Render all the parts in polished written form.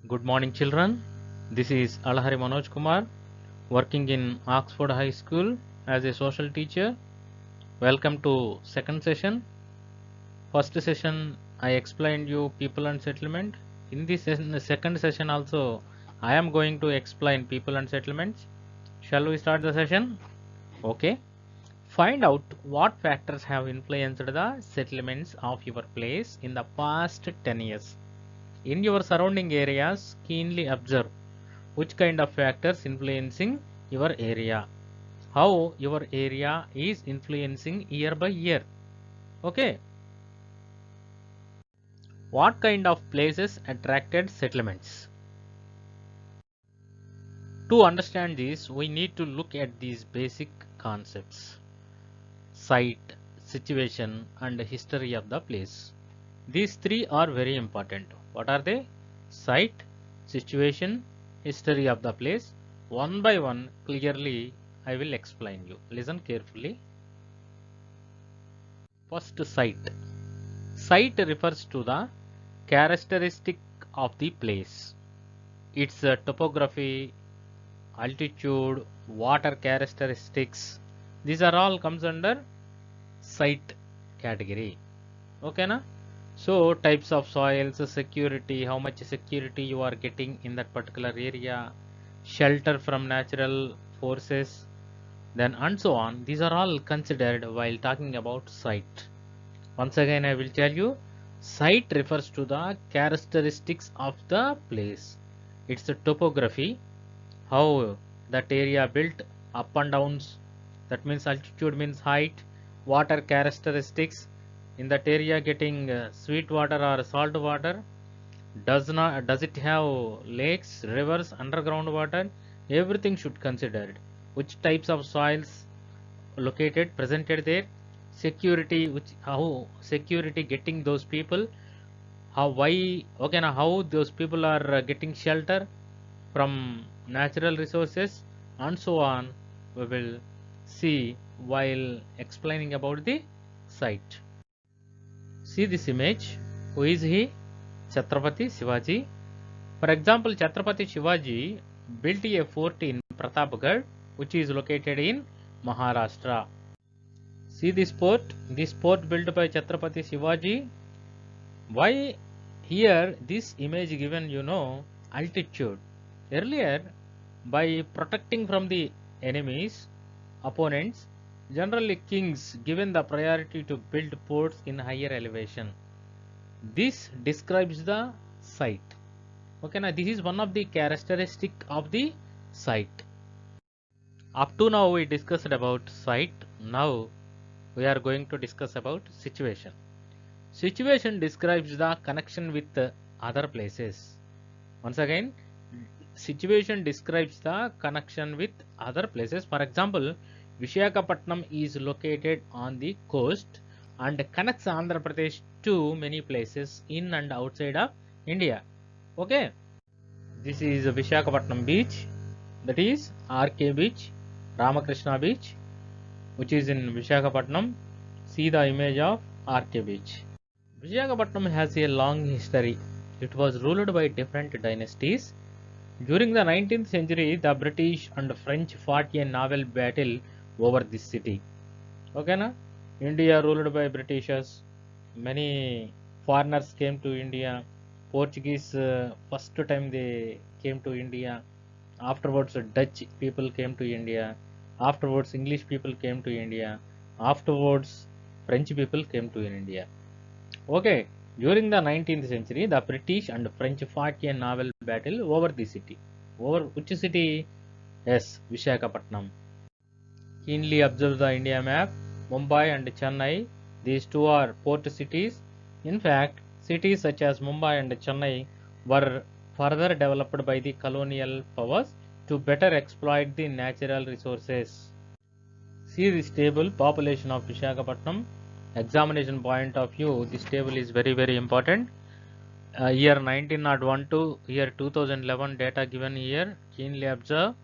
Good morning, children. This is Alahari Manoj Kumar, working in Oxford High School as a social teacher. Welcome to second session. First session, I explained you people and settlement. In this second session also, I am going to explain people and settlements. Shall we start the session? Okay. Find out what factors have influenced the settlements of your place in the past 10 years. In your surrounding areas, keenly observe which kind of factors influencing your area, how your area is influencing year by year. Okay, what kind of places attracted settlements? To understand this, we need to look at these basic concepts: site, situation, and history of the place. These three are very important. What are they? Site, situation, history of the place. One by one, clearly I will explain you. Listen carefully. First, site. Site refers to the characteristic of the place. Its topography, altitude, water characteristics. These are all comes under site category. Okay, na? So types of soils, security, how much security you are getting in that particular area, shelter from natural forces, then and so on. These are all considered while talking about site. Once again I will tell you, site refers to the characteristics of the place. It's the topography, how that area built, up and downs, that means altitude means height, water characteristics, in that area getting sweet water or salt water, does it have lakes, rivers, underground water, everything should considered. Which types of soils located presented there, security, which how security getting those people, how why, okay, now how those people are getting shelter from natural resources, and so on, we will see while explaining about the site. See this image. Who is he? Chhatrapati Shivaji. For example, Chhatrapati Shivaji built a fort in Pratapgarh, which is located in Maharashtra. See this fort. This fort built by Chhatrapati Shivaji. Why here this image given, altitude. Earlier, by protecting from the enemies, opponents, generally kings given the priority to build forts in higher elevation. This describes the site. Okay, now this is one of the characteristic of the site. Up to now we discussed about site. Now we are going to discuss about situation. Situation describes the connection with other places. Once again, situation describes the connection with other places. For example, Vishakhapatnam is located on the coast and connects Andhra Pradesh to many places in and outside of India. Okay, this is Vishakhapatnam beach, that is RK beach, Ramakrishna beach, which is in Vishakhapatnam. See the image of RK beach. Vishakhapatnam has a long history. It was ruled by different dynasties. During the 19th century, the British and French fought a naval battle over this city. Okay, na? India ruled by Britishers. Many foreigners came to India. Portuguese first time they came to India. Afterwards, Dutch people came to India. Afterwards, English people came to India. Afterwards, French people came to India. Okay, during the 19th century, the British and French fought a naval battle over the city. Over which city? Yes, Vishakhapatnam. Keenly observe the India map. Mumbai and Chennai, these two are port cities. In fact, cities such as Mumbai and Chennai were further developed by the colonial powers to better exploit the natural resources. See this table, population of Vishakhapatnam. Examination point of view, this table is very important. Year 1901 to year 2011 data given here, keenly observe.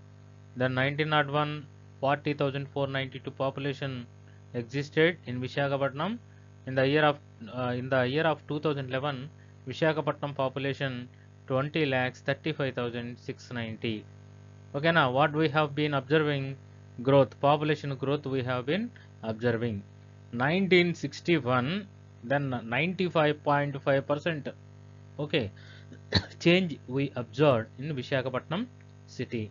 Then 1901, 40,492 population existed in Vishakhapatnam. In the year of 2011, Vishakhapatnam population 20 lakhs 35,690. Okay, now what we have been observing, growth, population growth we have been observing. 1961, then 95.5%. Okay, change we observed in Vishakhapatnam city.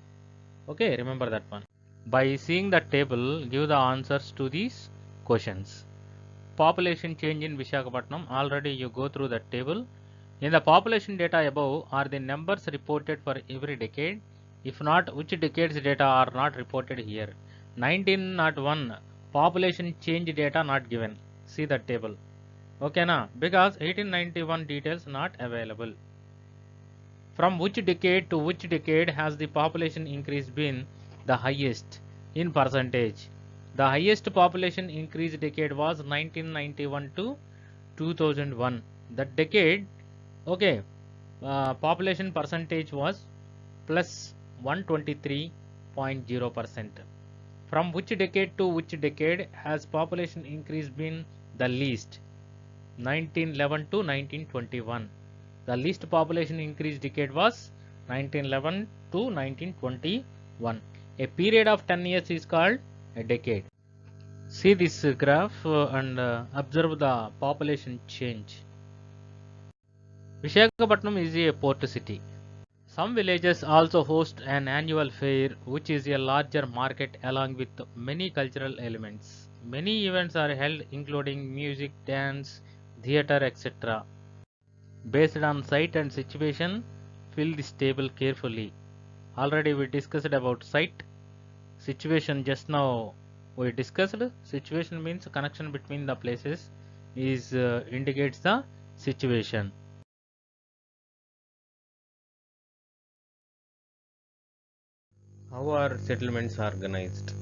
Okay, remember that one. By seeing the table, give the answers to these questions. Population change in Vishakhapatnam, already you go through that table. In the population data above are the numbers reported for every decade. If not, which decades data are not reported here? 1901 population change data not given. See the table. Okay na? Because 1891 details not available. From which decade to which decade has the population increase been the highest in percentage? The highest population increase decade was 1991 to 2001. That decade, okay, population percentage was plus 123.0%. From which decade to which decade has population increase been the least? 1911 to 1921. The least population increase decade was 1911 to 1921. A period of 10 years is called a decade. See this graph and observe the population change. Visakhapatnam is a port city. Some villages also host an annual fair, which is a larger market along with many cultural elements. Many events are held, including music, dance, theatre, etc. Based on site and situation, fill this table carefully. Already we discussed about site. Situation just now we discussed. Situation means connection between the places is indicates the situation. How are settlements organized?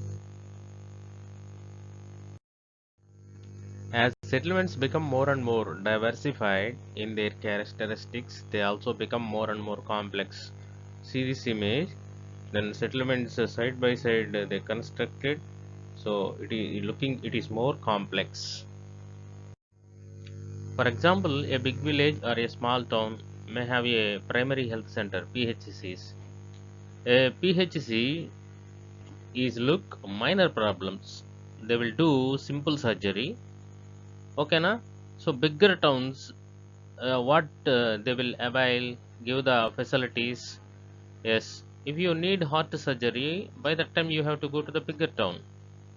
As settlements become more and more diversified in their characteristics, they also become more and more complex. See this image. Then settlements side by side they constructed, so it is more complex. For example, a big village or a small town may have a primary health center, PHCs. A PHC is look minor problems. They will do simple surgery. Okay, na? So bigger towns, what they will avail, give the facilities. Yes, if you need heart surgery, by that time you have to go to the bigger town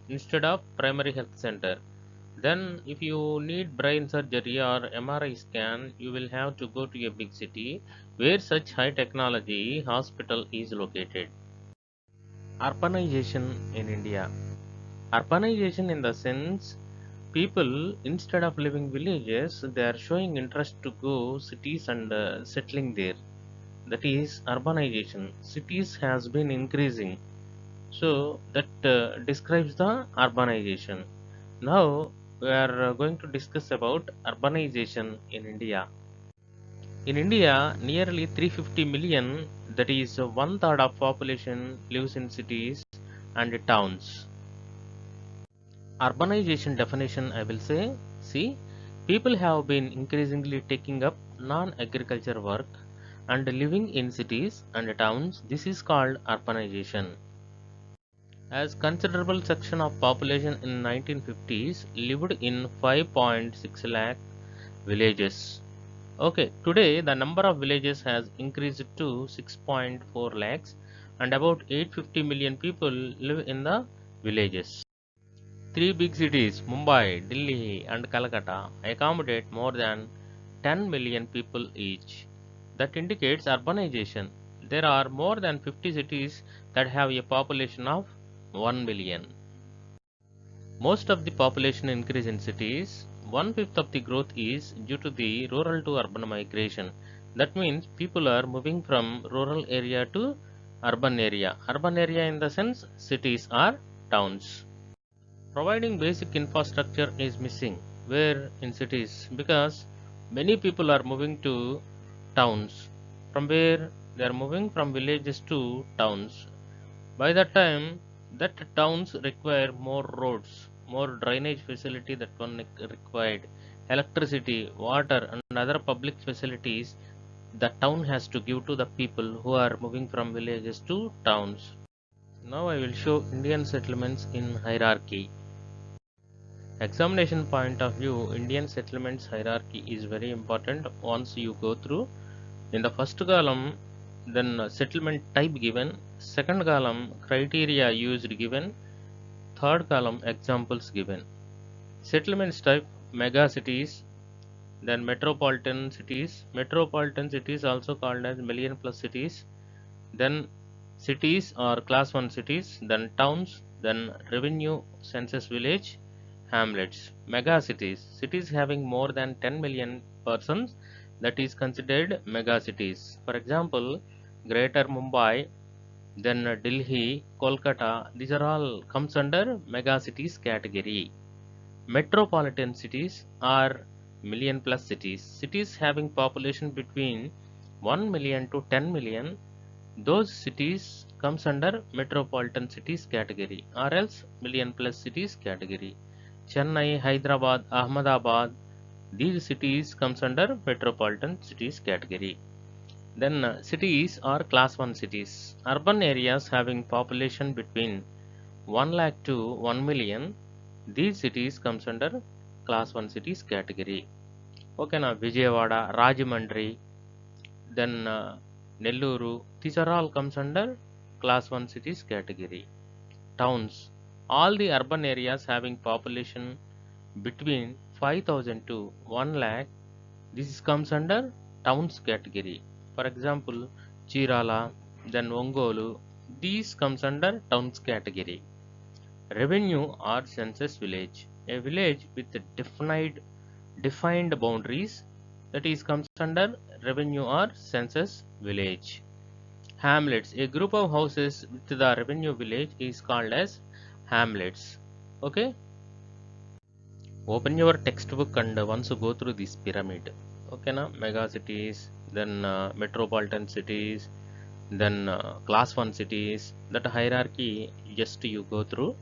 instead of primary health center. Then if you need brain surgery or MRI scan, you will have to go to a big city where such high technology hospital is located. Urbanization in India. Urbanization in the sense people instead of living villages, they are showing interest to go cities and settling there. That is urbanization. Cities has been increasing, so that describes the urbanization. Now we are going to discuss about urbanization in India. In India, nearly 350 million, that is one third of population, lives in cities and towns. Urbanization definition, I will say, see, people have been increasingly taking up non-agriculture work and living in cities and towns. This is called urbanization. As considerable section of population in 1950s lived in 5.6 lakh villages. Okay, today the number of villages has increased to 6.4 lakhs and about 850 million people live in the villages. Three big cities, Mumbai, Delhi and Calcutta, accommodate more than 10 million people each. That indicates urbanization. There are more than 50 cities that have a population of 1 million. Most of the population increase in cities. One-fifth of the growth is due to the rural to urban migration. That means people are moving from rural area to urban area. Urban area in the sense cities or towns. Providing basic infrastructure is missing. Where in cities? Because many people are moving to towns. From where they are moving from villages to towns. By that time, that towns require more roads, more drainage facility required, electricity, water, and other public facilities. the town has to give to the people who are moving from villages to towns. Now I will show Indian settlements in hierarchy. Examination point of view, Indian settlements hierarchy is very important. Once you go through, in the first column, then settlement type given, second column criteria used given, third column examples given. Settlements type mega cities, then metropolitan cities. Metropolitan cities also called as million plus cities. Then cities or class 1 cities, then towns, then revenue census village, hamlets. Mega cities, cities having more than 10 million persons, that is considered mega cities. For example, Greater Mumbai, then Delhi, Kolkata, these are all comes under mega cities category. Metropolitan cities are million plus cities. Cities having population between 1 million to 10 million, those cities comes under metropolitan cities category or else million plus cities category. Chennai, Hyderabad, Ahmedabad, these cities comes under metropolitan cities category. Then cities are class 1 cities. Urban areas having population between 1 lakh to 1 million, these cities comes under class 1 cities category. Okay, now Vijayawada, Rajahmundry, then Nelluru, these are all comes under class 1 cities category. Towns, all the urban areas having population between 5000 to 1 lakh, this comes under towns category. For example, Chirala, then Ongolu, these comes under towns category. Revenue or census village, a village with defined boundaries, that is comes under revenue or census village. Hamlets, a group of houses with the revenue village is called as hamlets. Okay, open your textbook and once go through this pyramid. Okay, now mega cities, then metropolitan cities, then class 1 cities, that hierarchy just you go through.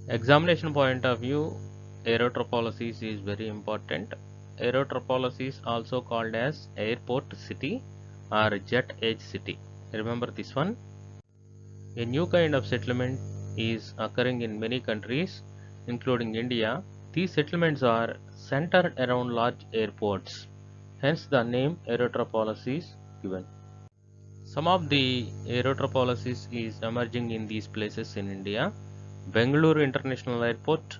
Examination point of view, aerotropologies is very important. Aerotropologies also called as airport city or jet edge city. Remember this one. A new kind of settlement is occurring in many countries including India. These settlements are centered around large airports, hence the name aerotropologies given. Some of the aerotropologies is emerging in these places in India. Bengaluru International Airport,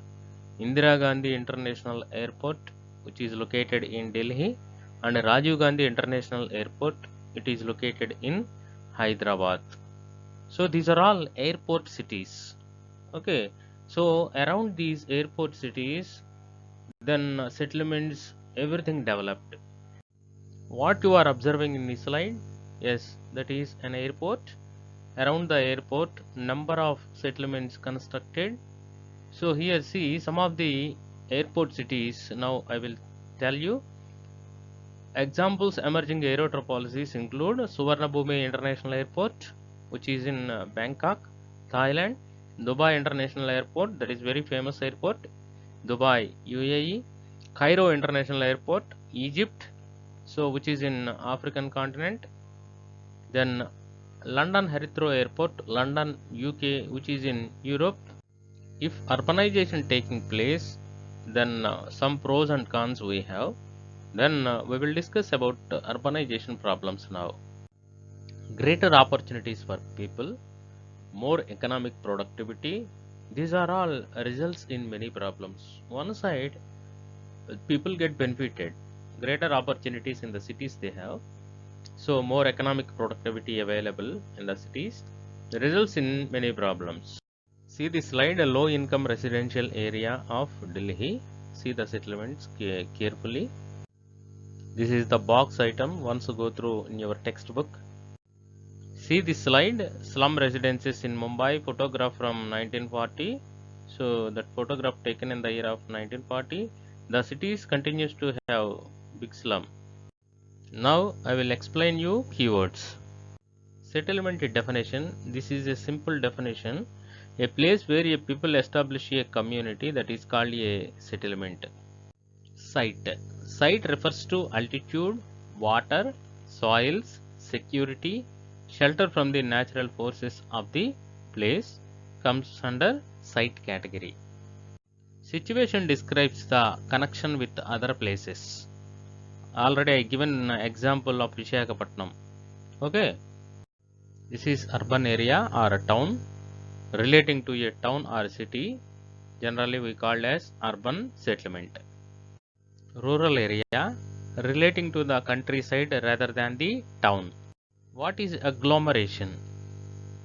Indira Gandhi International Airport, which is located in Delhi, and Rajiv Gandhi International Airport, it is located in Hyderabad. So these are all airport cities. Okay, so around these airport cities, then settlements, everything developed. What you are observing in this slide, yes, that is an airport. Around the airport, number of settlements constructed. So here see some of the airport cities. Now I will tell you. Examples emerging aerotropologies include Suvarnabhumi International Airport, which is in Bangkok, Thailand. Dubai International Airport, that is very famous airport, Dubai, UAE. Cairo International Airport, Egypt, so which is in African continent. Then London Heathrow Airport, London, UK, which is in Europe. If urbanization taking place, then some pros and cons we have. Then we will discuss about urbanization problems now. Greater opportunities for people, more economic productivity. These are all results in many problems. One side, people get benefited, greater opportunities in the cities they have. So more economic productivity available in the cities results in many problems. See the slide, a low income residential area of Delhi. See the settlements carefully. This is the box item once you go through in your textbook. See this slide, slum residences in Mumbai, photograph from 1940. So that photograph taken in the year of 1940. The cities continues to have big slum. Now I will explain you keywords. Settlement definition. This is a simple definition. A place where a people establish a community, that is called a settlement. Site. Site refers to altitude, water, soils, security, shelter from the natural forces of the place comes under site category. Situation describes the connection with other places. Already I given an example of Vishakhapatnam. Okay, this is urban area or a town relating to a town or city. Generally we call as urban settlement. Rural area relating to the countryside rather than the town. What is agglomeration?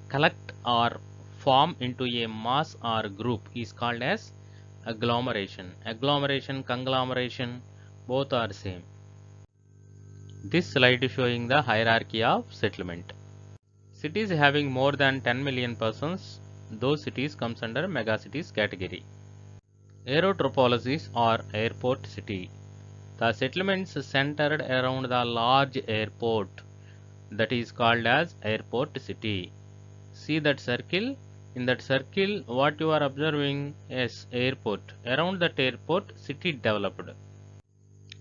Collect or form into a mass or group is called as agglomeration. Agglomeration, conglomeration, both are same. This slide is showing the hierarchy of settlement. Cities having more than 10 million persons, those cities comes under megacities category. Aerotropologies or airport city. The settlements centered around the large airport, that is called as airport city. See that circle? In that circle, what you are observing is airport. Around that airport, city developed.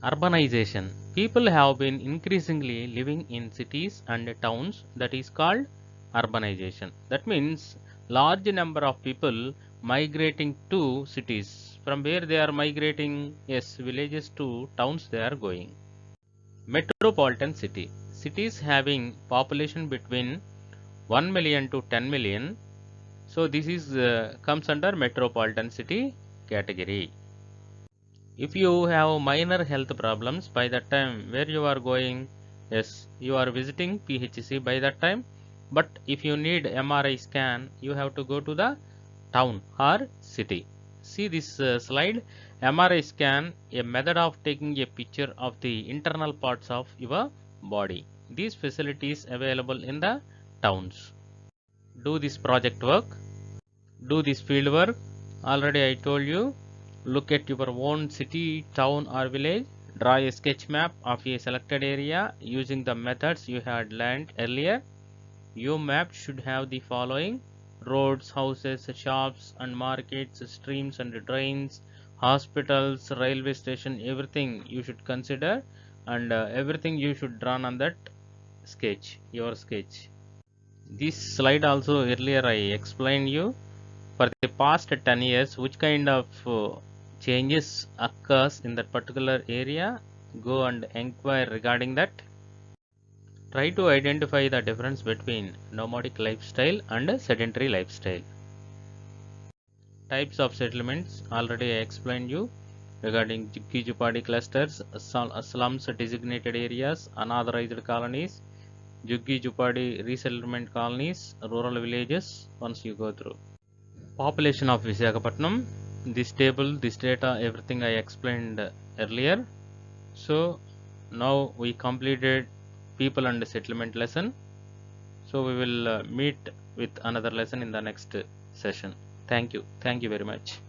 Urbanization. People have been increasingly living in cities and towns, that is called urbanization. That means large number of people migrating to cities. From where they are migrating? Yes, villages to towns they are going. Metropolitan city. Cities having population between 1 million to 10 million. So this is comes under metropolitan city category. If you have minor health problems, by that time where you are going? Yes, you are visiting PHC by that time. But if you need MRI scan, you have to go to the town or city. See this slide. MRI scan, a method of taking a picture of the internal parts of your body. These facilities available in the towns. Do this project work. Do this field work. Already I told you, look at your own city, town or village. Draw a sketch map of a selected area using the methods you had learned earlier. Your map should have the following: roads, houses, shops and markets, streams and drains, hospitals, railway station, everything you should consider, and everything you should draw on that sketch, your sketch. This slide also earlier I explained you. For the past 10 years, which kind of changes occurs in that particular area, go and inquire regarding that. Try to identify the difference between nomadic lifestyle and sedentary lifestyle. Types of settlements, already I explained you regarding Juggi-Jupadi clusters, slums, designated areas, unauthorized colonies, Juggi-Jupadi resettlement colonies, rural villages. Once you go through population of Visakhapatnam, this table, this data, everything I explained earlier. So now we completed people and settlement lesson. So we will meet with another lesson in the next session. Thank you very much.